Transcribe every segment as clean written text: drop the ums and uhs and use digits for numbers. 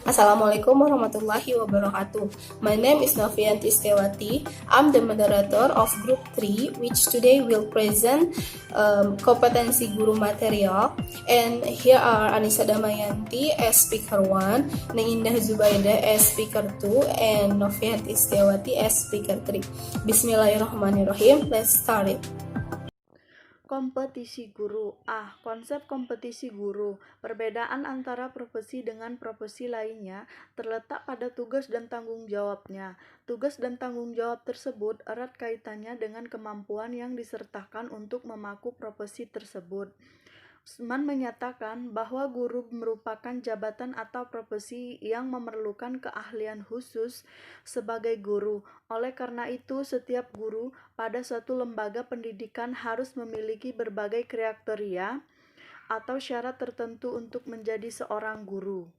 Assalamualaikum warahmatullahi wabarakatuh. My name is Novianti Stewati. I'm the moderator of Group 3, which today will present kompetensi guru material. And here are Anissa Damayanti as speaker 1, Neindah Zubaida as speaker 2, and Novianti Stewati as speaker 3. Bismillahirrahmanirrahim. Let's start it. Kompetisi guru. Konsep kompetisi guru. Perbedaan antara profesi dengan profesi lainnya terletak pada tugas dan tanggung jawabnya. Tugas dan tanggung jawab tersebut erat kaitannya dengan kemampuan yang disertakan untuk memaku profesi tersebut. Usman menyatakan bahwa guru merupakan jabatan atau profesi yang memerlukan keahlian khusus sebagai guru. Oleh karena itu, setiap guru pada suatu lembaga pendidikan harus memiliki berbagai kriteria atau syarat tertentu untuk menjadi seorang guru.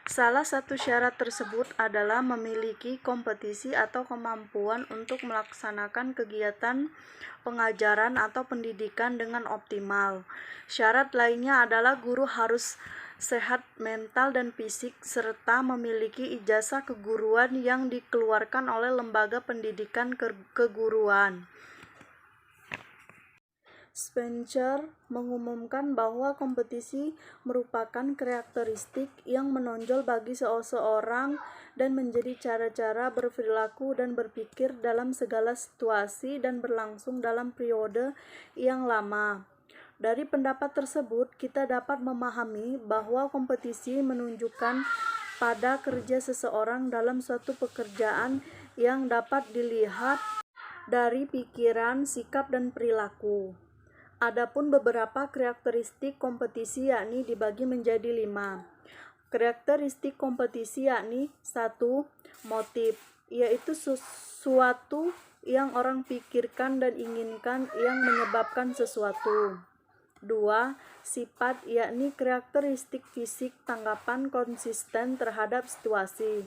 Salah satu syarat tersebut adalah memiliki kompetisi atau kemampuan untuk melaksanakan kegiatan pengajaran atau pendidikan dengan optimal. Syarat lainnya adalah guru harus sehat mental dan fisik serta memiliki ijazah keguruan yang dikeluarkan oleh lembaga pendidikan keguruan. Spencer mengumumkan bahwa kompetisi merupakan karakteristik yang menonjol bagi seseorang dan menjadi cara-cara berperilaku dan berpikir dalam segala situasi dan berlangsung dalam periode yang lama. Dari pendapat tersebut, kita dapat memahami bahwa kompetisi menunjukkan pada kerja seseorang dalam suatu pekerjaan yang dapat dilihat dari pikiran, sikap, dan perilaku. Adapun beberapa karakteristik kompetisi yakni dibagi menjadi 5. Karakteristik kompetisi yakni 1. Motif, yaitu sesuatu yang orang pikirkan dan inginkan yang menyebabkan sesuatu. 2. Sifat, yakni karakteristik fisik tanggapan konsisten terhadap situasi.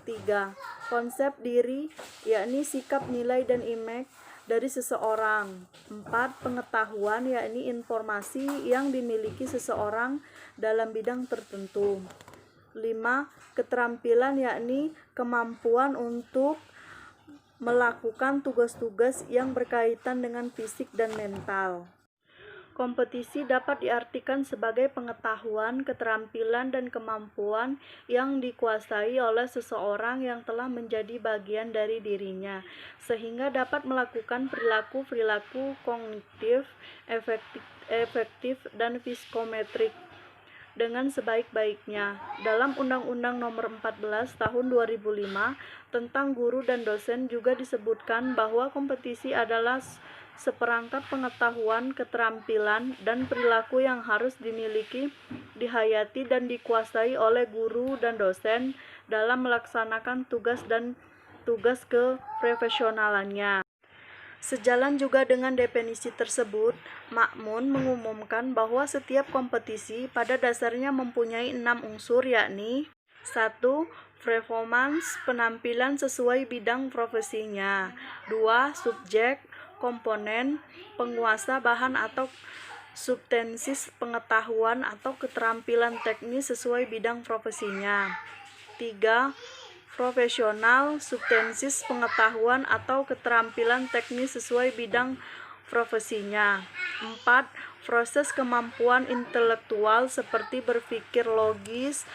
3. Konsep diri, yakni sikap, nilai, dan image dari seseorang. 4. Pengetahuan, yakni informasi yang dimiliki seseorang dalam bidang tertentu. 5. Keterampilan, yakni kemampuan untuk melakukan tugas-tugas yang berkaitan dengan fisik dan mental. Kompetisi dapat diartikan sebagai pengetahuan, keterampilan, dan kemampuan yang dikuasai oleh seseorang yang telah menjadi bagian dari dirinya, sehingga dapat melakukan perilaku-perilaku kognitif, efektif, dan psikometrik dengan sebaik-baiknya. Dalam Undang-Undang Nomor 14 Tahun 2005 tentang guru dan dosen juga disebutkan bahwa kompetisi adalah seperangkat pengetahuan, keterampilan, dan perilaku yang harus dimiliki, dihayati, dan dikuasai oleh guru dan dosen dalam melaksanakan tugas keprofesionalannya. Sejalan juga dengan definisi tersebut, Ma'mun mengumumkan bahwa setiap kompetisi pada dasarnya mempunyai 6 unsur yakni 1. Performance, penampilan sesuai bidang profesinya. 2. Subjek, komponen, penguasa bahan atau substansi pengetahuan atau keterampilan teknis sesuai bidang profesinya. 3. Profesional, substansi pengetahuan atau keterampilan teknis sesuai bidang profesinya. 4. Proses kemampuan intelektual seperti berpikir logis,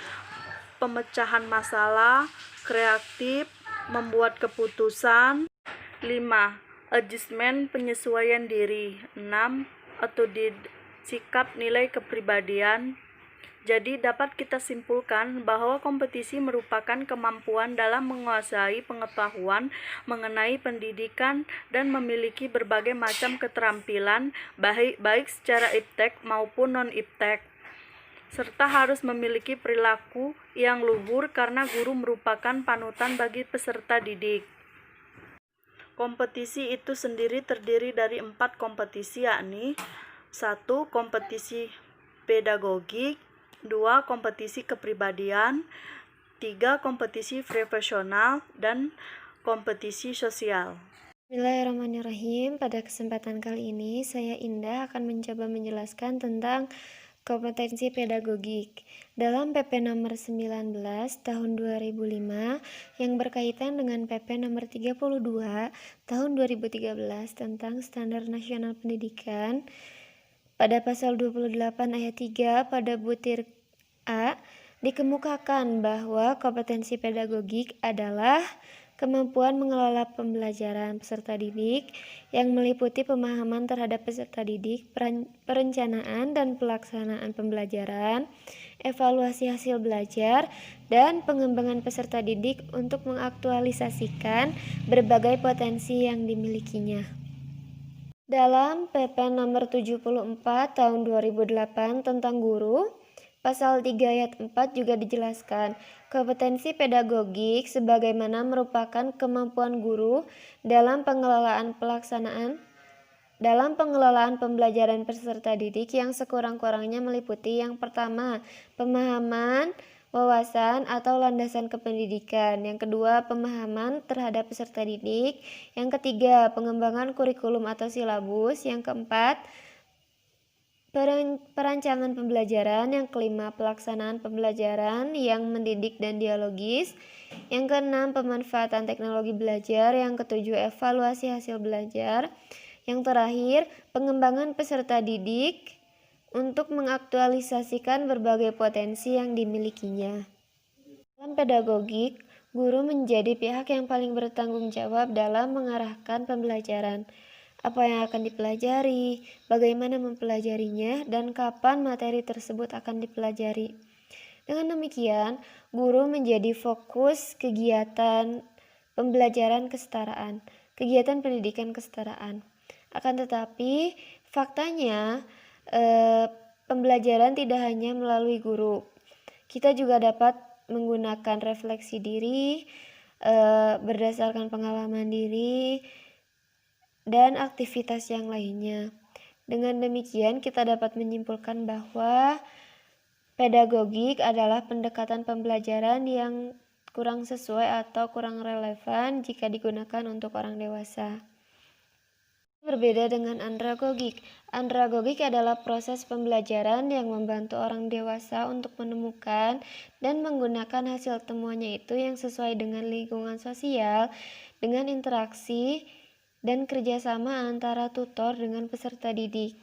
pemecahan masalah, kreatif, membuat keputusan. 5. Adjustment, penyesuaian diri. 6. Attitude, sikap, nilai kepribadian. Jadi dapat kita simpulkan bahwa kompetisi merupakan kemampuan dalam menguasai pengetahuan mengenai pendidikan dan memiliki berbagai macam keterampilan baik secara iptek maupun non-iptek, serta harus memiliki perilaku yang luhur karena guru merupakan panutan bagi peserta didik. Kompetisi itu sendiri terdiri dari 4 kompetisi yakni 1. Kompetisi pedagogik, 2. Kompetisi kepribadian, 3. Kompetisi profesional, dan kompetisi sosial. Bismillahirrahmanirrahim. Pada kesempatan kali ini, saya Indah akan mencoba menjelaskan tentang Kompetensi pedagogik dalam PP nomor 19 tahun 2005 yang berkaitan dengan PP nomor 32 tahun 2013 tentang Standar Nasional Pendidikan pada pasal 28 ayat 3 pada butir A dikemukakan bahwa kompetensi pedagogik adalah kemampuan mengelola pembelajaran peserta didik yang meliputi pemahaman terhadap peserta didik, perencanaan dan pelaksanaan pembelajaran, evaluasi hasil belajar, dan pengembangan peserta didik untuk mengaktualisasikan berbagai potensi yang dimilikinya. Dalam PP nomor 74 tahun 2008 tentang guru, Pasal 3 ayat 4 juga dijelaskan, kompetensi pedagogik sebagaimana merupakan kemampuan guru dalam pengelolaan pembelajaran peserta didik yang sekurang-kurangnya meliputi yang pertama, pemahaman, wawasan atau landasan kependidikan. Yang kedua, pemahaman terhadap peserta didik. Yang ketiga, pengembangan kurikulum atau silabus. Yang keempat, perancangan pembelajaran. Yang kelima, pelaksanaan pembelajaran yang mendidik dan dialogis. Yang keenam, pemanfaatan teknologi belajar. Yang ketujuh, evaluasi hasil belajar. Yang terakhir, pengembangan peserta didik untuk mengaktualisasikan berbagai potensi yang dimilikinya. Dalam pedagogik, guru menjadi pihak yang paling bertanggung jawab dalam mengarahkan pembelajaran. Apa yang akan dipelajari, bagaimana mempelajarinya, dan kapan materi tersebut akan dipelajari. Dengan demikian, guru menjadi fokus kegiatan pembelajaran kesetaraan, kegiatan pendidikan kesetaraan. Akan tetapi, faktanya pembelajaran tidak hanya melalui guru. Kita juga dapat menggunakan refleksi diri, berdasarkan pengalaman diri, dan aktivitas yang lainnya. Dengan demikian, kita dapat menyimpulkan bahwa pedagogik adalah pendekatan pembelajaran yang kurang sesuai atau kurang relevan jika digunakan untuk orang dewasa. Berbeda dengan andragogik. Andragogik adalah proses pembelajaran yang membantu orang dewasa untuk menemukan dan menggunakan hasil temuannya itu yang sesuai dengan lingkungan sosial, dengan interaksi dan kerjasama antara tutor dengan peserta didik.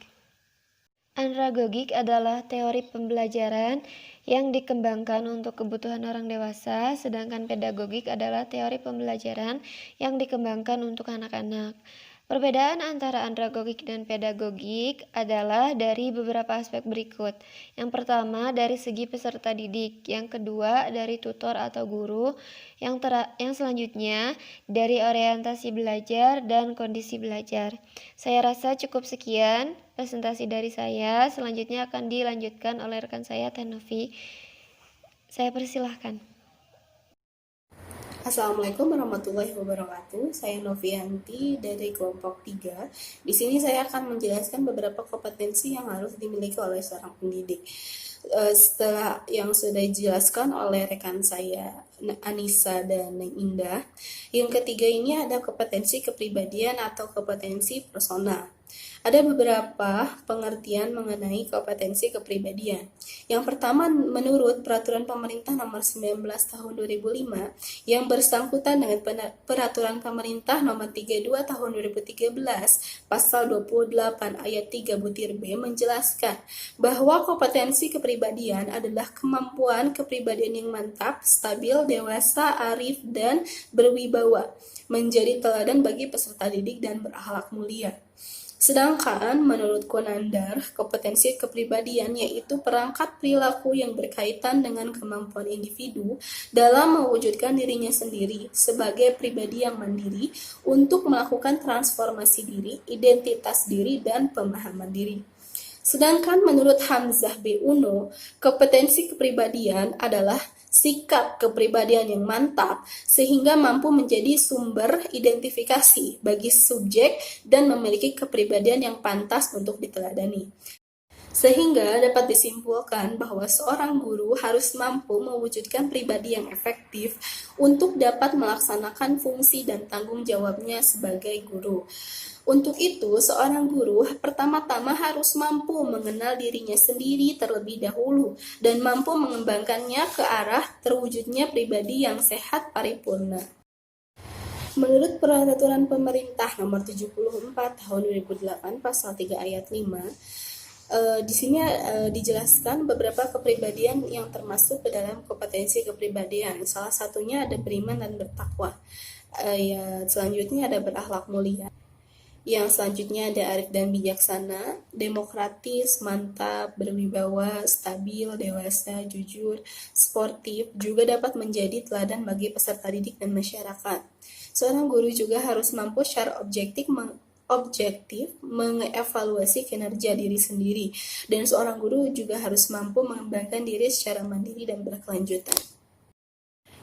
Andragogik adalah teori pembelajaran yang dikembangkan untuk kebutuhan orang dewasa, sedangkan pedagogik adalah teori pembelajaran yang dikembangkan untuk anak-anak. Perbedaan antara andragogik dan pedagogik adalah dari beberapa aspek berikut. Yang pertama, dari segi peserta didik. Yang kedua, dari tutor atau guru. Yang selanjutnya, dari orientasi belajar dan kondisi belajar. Saya rasa cukup sekian presentasi dari saya. Selanjutnya akan dilanjutkan oleh rekan saya, Teh Novi. Saya persilahkan. Assalamualaikum warahmatullahi wabarakatuh. Saya Novianti dari kelompok 3. Di sini saya akan menjelaskan beberapa kompetensi yang harus dimiliki oleh seorang pendidik. Setelah yang sudah dijelaskan oleh rekan saya Anissa dan Neng Indah, yang ketiga ini ada kompetensi kepribadian atau kompetensi personal. Ada beberapa pengertian mengenai kompetensi kepribadian. Yang pertama, menurut Peraturan Pemerintah Nomor 19 Tahun 2005 yang bersangkutan dengan Peraturan Pemerintah Nomor 32 Tahun 2013 Pasal 28 Ayat 3 butir B menjelaskan bahwa kompetensi kepribadian adalah kemampuan kepribadian yang mantap, stabil, dewasa, arif, dan berwibawa, menjadi teladan bagi peserta didik dan berakhlak mulia. Sedangkan menurut Konandar, kompetensi kepribadian yaitu perangkat perilaku yang berkaitan dengan kemampuan individu dalam mewujudkan dirinya sendiri sebagai pribadi yang mandiri untuk melakukan transformasi diri, identitas diri, dan pemahaman diri. Sedangkan menurut Hamzah B. Uno, kompetensi kepribadian adalah sikap kepribadian yang mantap sehingga mampu menjadi sumber identifikasi bagi subjek dan memiliki kepribadian yang pantas untuk diteladani. Sehingga dapat disimpulkan bahwa seorang guru harus mampu mewujudkan pribadi yang efektif untuk dapat melaksanakan fungsi dan tanggung jawabnya sebagai guru. Untuk itu, seorang guru pertama-tama harus mampu mengenal dirinya sendiri terlebih dahulu dan mampu mengembangkannya ke arah terwujudnya pribadi yang sehat paripurna. Menurut Peraturan Pemerintah Nomor 74 Tahun 2008 Pasal 3 Ayat 5, di sini dijelaskan beberapa kepribadian yang termasuk ke dalam kompetensi kepribadian. Salah satunya ada beriman dan bertakwa. Selanjutnya ada berakhlak mulia. Yang selanjutnya ada arif dan bijaksana, demokratis, mantap, berwibawa, stabil, dewasa, jujur, sportif, juga dapat menjadi teladan bagi peserta didik dan masyarakat. Seorang guru juga harus mampu secara objektif mengevaluasi kinerja diri sendiri, dan seorang guru juga harus mampu mengembangkan diri secara mandiri dan berkelanjutan.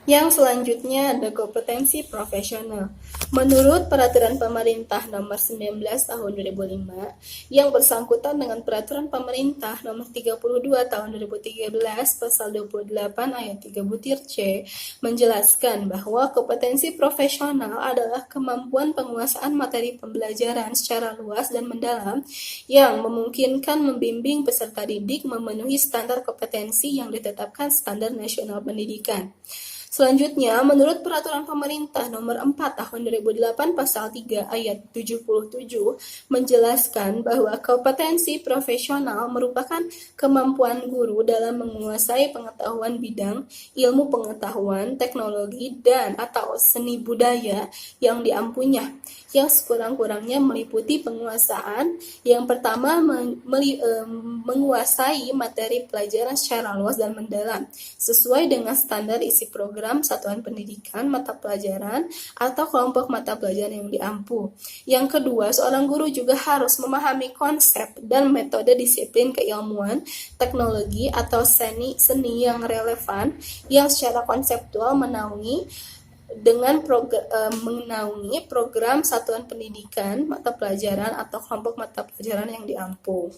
Yang selanjutnya ada kompetensi profesional. Menurut Peraturan Pemerintah Nomor 19 Tahun 2005 yang bersangkutan dengan Peraturan Pemerintah Nomor 32 Tahun 2013 Pasal 28 Ayat 3 butir C menjelaskan bahwa kompetensi profesional adalah kemampuan penguasaan materi pembelajaran secara luas dan mendalam yang memungkinkan membimbing peserta didik memenuhi standar kompetensi yang ditetapkan Standar Nasional Pendidikan. Selanjutnya, menurut Peraturan Pemerintah Nomor 4 Tahun 2008 Pasal 3 Ayat 77 menjelaskan bahwa kompetensi profesional merupakan kemampuan guru dalam menguasai pengetahuan bidang ilmu pengetahuan, teknologi, dan atau seni budaya yang diampunya, yang sekurang-kurangnya meliputi penguasaan yang pertama menguasai materi pelajaran secara luas dan mendalam, sesuai dengan standar isi program satuan pendidikan, mata pelajaran, atau kelompok mata pelajaran yang diampu. Yang kedua, seorang guru juga harus memahami konsep dan metode disiplin keilmuan, teknologi, atau seni yang relevan, yang secara konseptual menaungi program satuan pendidikan, mata pelajaran, atau kelompok mata pelajaran yang diampu.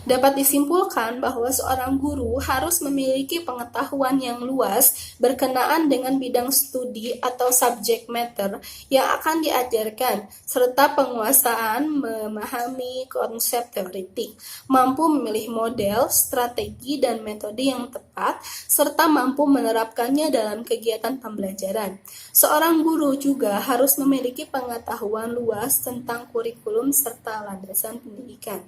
Dapat disimpulkan bahwa seorang guru harus memiliki pengetahuan yang luas berkenaan dengan bidang studi atau subject matter yang akan diajarkan, serta penguasaan memahami konsep teoretik, mampu memilih model, strategi, dan metode yang tepat, serta mampu menerapkannya dalam kegiatan pembelajaran. Seorang guru juga harus memiliki pengetahuan luas tentang kurikulum serta landasan pendidikan.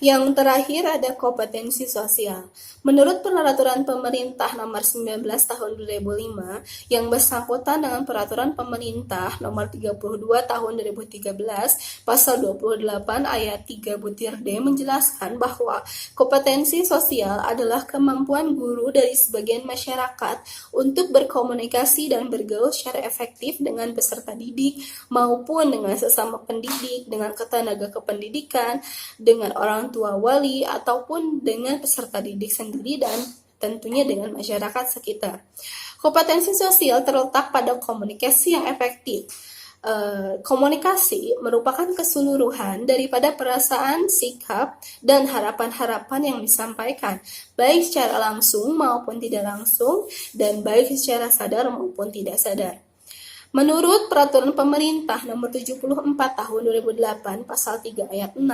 Yang terakhir ada kompetensi sosial. Menurut Peraturan Pemerintah Nomor 19 Tahun 2005 yang bersangkutan dengan Peraturan Pemerintah Nomor 32 Tahun 2013 Pasal 28 Ayat 3 butir D menjelaskan bahwa kompetensi sosial adalah kemampuan guru dari sebagian masyarakat untuk berkomunikasi dan bergaul secara efektif dengan peserta didik maupun dengan sesama pendidik, dengan tenaga kependidikan, dengan orang tua wali, ataupun dengan peserta didik sendiri dan tentunya dengan masyarakat sekitar. Kompetensi sosial terletak pada komunikasi yang efektif. Komunikasi merupakan keseluruhan daripada perasaan, sikap, dan harapan-harapan yang disampaikan, baik secara langsung maupun tidak langsung, dan baik secara sadar maupun tidak sadar. Menurut Peraturan Pemerintah Nomor 74 Tahun 2008 Pasal 3 Ayat 6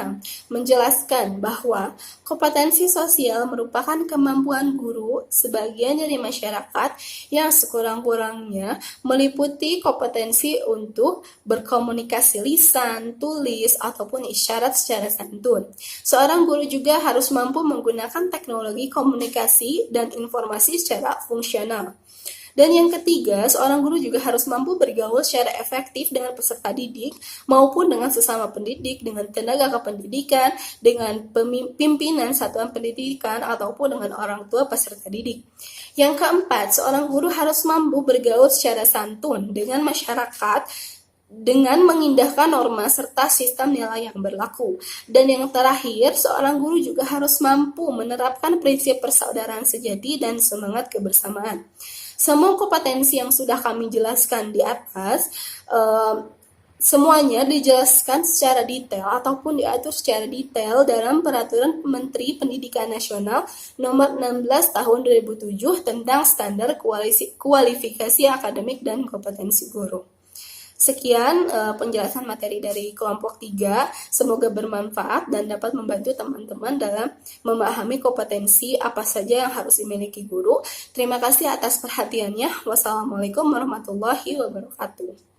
menjelaskan bahwa kompetensi sosial merupakan kemampuan guru sebagian dari masyarakat yang sekurang-kurangnya meliputi kompetensi untuk berkomunikasi lisan, tulis, ataupun isyarat secara santun. Seorang guru juga harus mampu menggunakan teknologi komunikasi dan informasi secara fungsional. Dan yang ketiga, seorang guru juga harus mampu bergaul secara efektif dengan peserta didik maupun dengan sesama pendidik, dengan tenaga kependidikan, dengan pimpinan satuan pendidikan, ataupun dengan orang tua peserta didik. Yang keempat, seorang guru harus mampu bergaul secara santun dengan masyarakat dengan mengindahkan norma serta sistem nilai yang berlaku. Dan yang terakhir, seorang guru juga harus mampu menerapkan prinsip persaudaraan sejati dan semangat kebersamaan. Semua kompetensi yang sudah kami jelaskan di atas Semuanya dijelaskan secara detail ataupun diatur secara detail dalam Peraturan Menteri Pendidikan Nasional Nomor 16 Tahun 2007 tentang standar kualifikasi akademik dan kompetensi guru. Sekian penjelasan materi dari kelompok 3. Semoga bermanfaat dan dapat membantu teman-teman dalam memahami kompetensi apa saja yang harus dimiliki guru. Terima kasih atas perhatiannya. Wassalamualaikum warahmatullahi wabarakatuh.